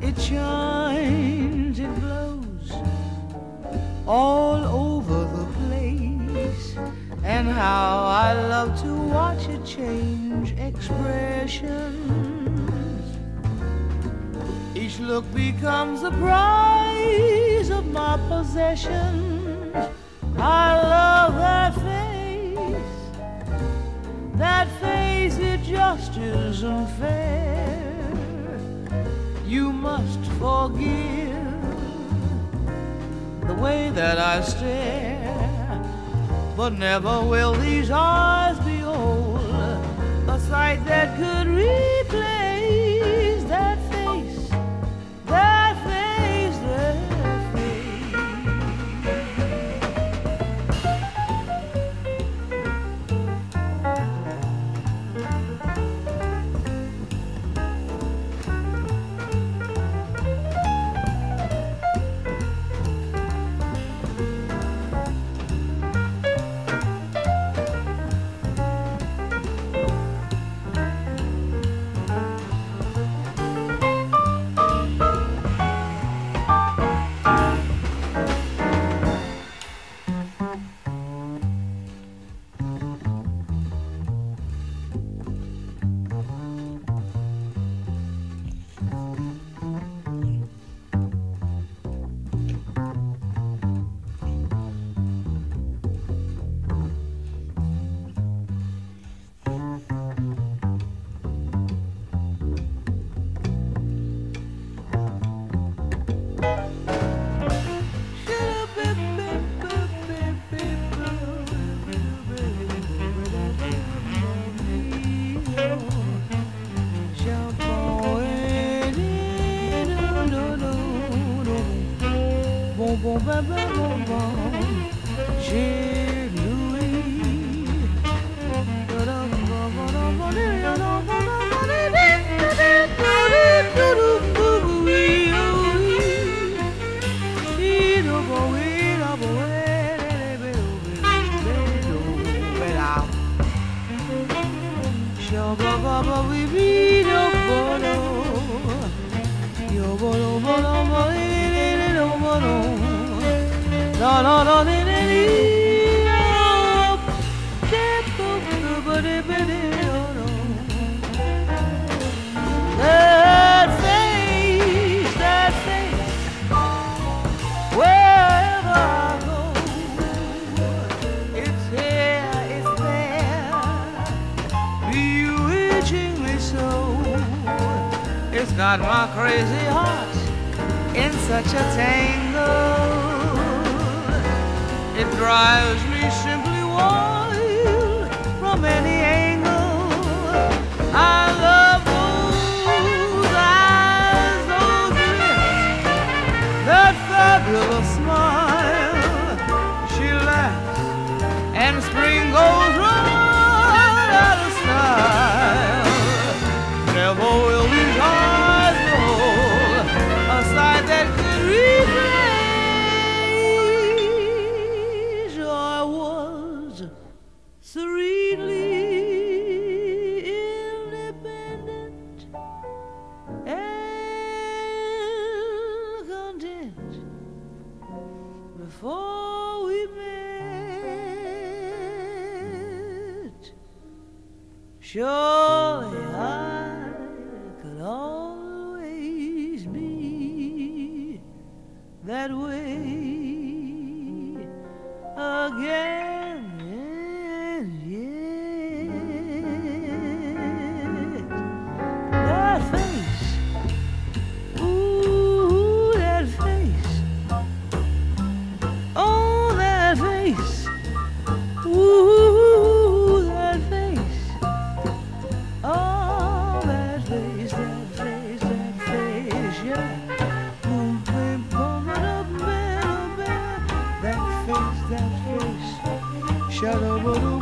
It shines, it glows all over the place, and how I love to watch it change expressions. Each look becomes the prize of my possessions. I love that face. That face, it just isn't fair. You must forgive the way that I stare, but never will these eyes behold a sight that could replace that face, that face, that wherever I go, it's here, it's there, bewitching me so. It's got my crazy heart in such a tangle. It drives me simply wild from any angle. I love those eyes, those lips, that fabulous smile. She laughs and spring goes right out of style. Never will these eyes behold a sight that could replace. I was serenely independent and content before we met. Surely I could always be that way again, and yet that face, ooh, that face, oh, that face, ooh, that face, oh, that face, that face, that face, yeah. That face, shut up.